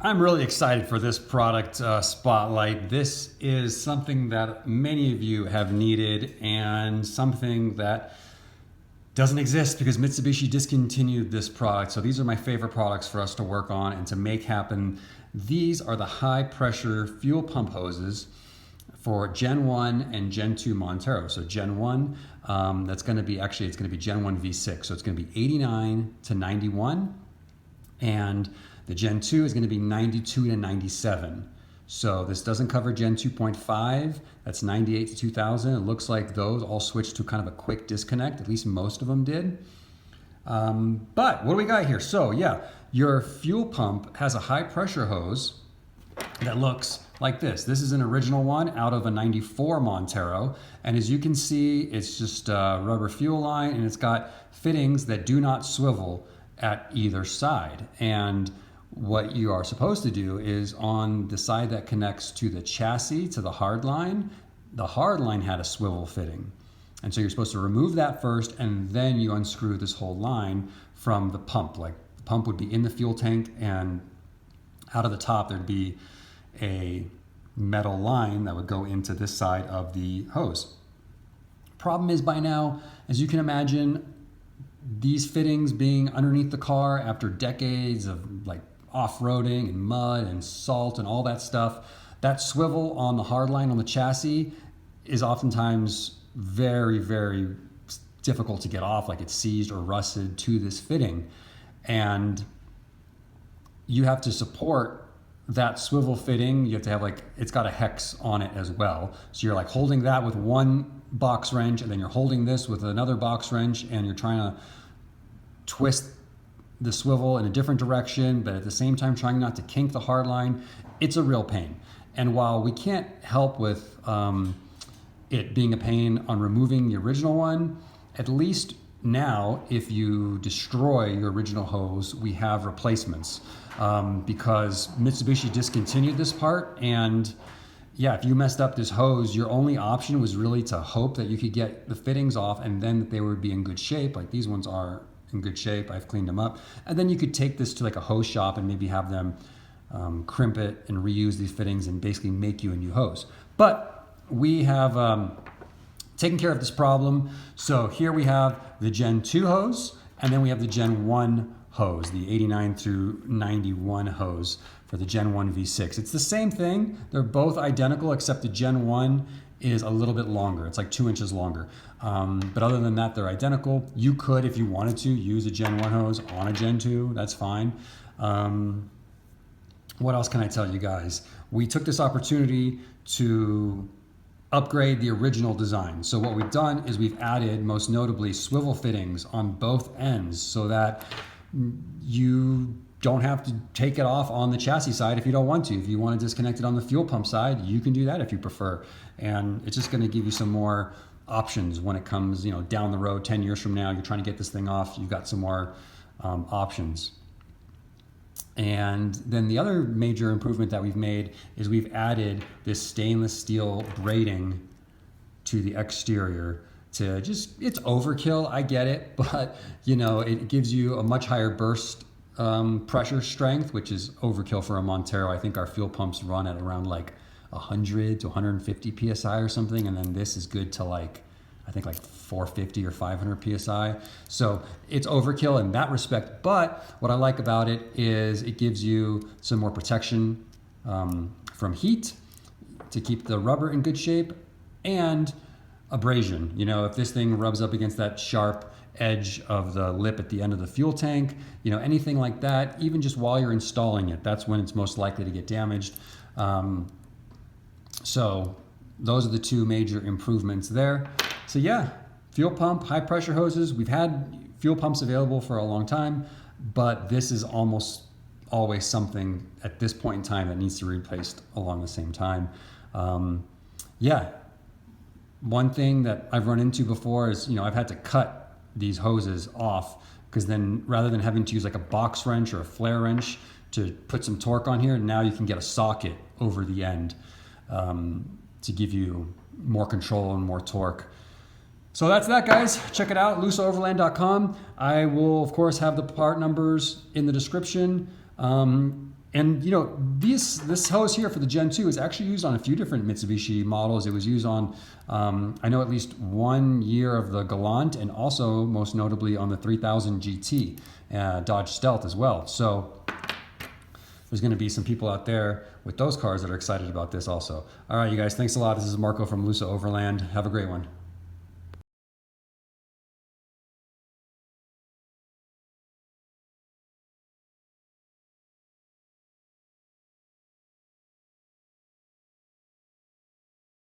I'm really excited for this product spotlight. This is something that many of you have needed and something that doesn't exist because Mitsubishi discontinued this product. So these are my favorite products for us to work on and to make happen. These are the high pressure fuel pump hoses for Gen 1 and Gen 2 Montero. So Gen 1, that's gonna be, actually it's gonna be Gen 1 V6. So it's gonna be 89 to 91. And the Gen 2 is going to be 92 to 97. So this doesn't cover Gen 2.5. That's 98 to 2000. It looks like those all switched to kind of a quick disconnect. At least most of them did. But what do we got here? So yeah, your fuel pump has a high pressure hose that looks like this. This is an original one out of a 94 Montero. And as you can see, it's just a rubber fuel line and it's got fittings that do not swivel at either side. And what you are supposed to do is on the side that connects to the chassis, to the hard line had a swivel fitting. And so you're supposed to remove that first and then you unscrew this whole line from the pump. Like the pump would be in the fuel tank and out of the top there'd be a metal line that would go into this side of the hose. Problem is by now, as you can imagine, these fittings being underneath the car after decades of like off-roading and mud and salt and all that stuff, that swivel on the hard line on the chassis is oftentimes very, very difficult to get off, like it's seized or rusted to this fitting. And you have to support that swivel fitting. You have to have like, it's got a hex on it as well. So you're like holding that with one box wrench and then you're holding this with another box wrench and you're trying to twist the swivel in a different direction, but at the same time trying not to kink the hard line. It's a real pain. And while we can't help with it being a pain on removing the original one, at least now if you destroy your original hose, we have replacements because Mitsubishi discontinued this part. And yeah, if you messed up this hose, your only option was really to hope that you could get the fittings off and then that they would be in good shape. Like these ones are in good shape. I've cleaned them up. And then you could take this to like a hose shop and maybe have them crimp it and reuse these fittings and basically make you a new hose. But we have taken care of this problem. So here we have the Gen 2 hose and then we have the Gen 1 hose, the 89 through 91 hose for the Gen 1 V6. It's the same thing. They're both identical except the Gen 1 is a little bit longer. It's like 2 inches longer. But other than that, they're identical. You could, if you wanted to, use a Gen 1 hose on a Gen 2. That's fine. What else can I tell you guys? We took this opportunity to upgrade the original design. So what we've done is we've added, most notably, swivel fittings on both ends so that you don't have to take it off on the chassis side if you don't want to. If you want to disconnect it on the fuel pump side, you can do that if you prefer. And it's just going to give you some more options when it comes, down the road, 10 years from now, you're trying to get this thing off, you've got some more options. And then the other major improvement that we've made is we've added this stainless steel braiding to the exterior to just, it's overkill, I get it, but it gives you a much higher burst pressure strength, which is overkill for a Montero. I think our fuel pumps run at around like 100 to 150 PSI or something. And then this is good to like 450 or 500 PSI. So it's overkill in that respect. But what I like about it is it gives you some more protection from heat to keep the rubber in good shape and abrasion. If this thing rubs up against that sharp edge of the lip at the end of the fuel tank, anything like that, even just while you're installing it, that's when it's most likely to get damaged. So those are the two major improvements there. So yeah, fuel pump, high pressure hoses. We've had fuel pumps available for a long time, but this is almost always something at this point in time that needs to be replaced along the same time. Yeah, one thing that I've run into before is, I've had to cut these hoses off because then rather than having to use like a box wrench or a flare wrench to put some torque on here, now you can get a socket over the end to give you more control and more torque. So that's that, guys. Check it out, looseoverland.com. I will, of course, have the part numbers in the description. And you know, this hose here for the Gen 2 is actually used on a few different Mitsubishi models. It was used on, I know, at least 1 year of the Galant, and also most notably on the 3000 GT Dodge Stealth as well. So there's going to be some people out there with those cars that are excited about this also. All right, you guys, thanks a lot. This is Marco from Lusa Overland. Have a great one.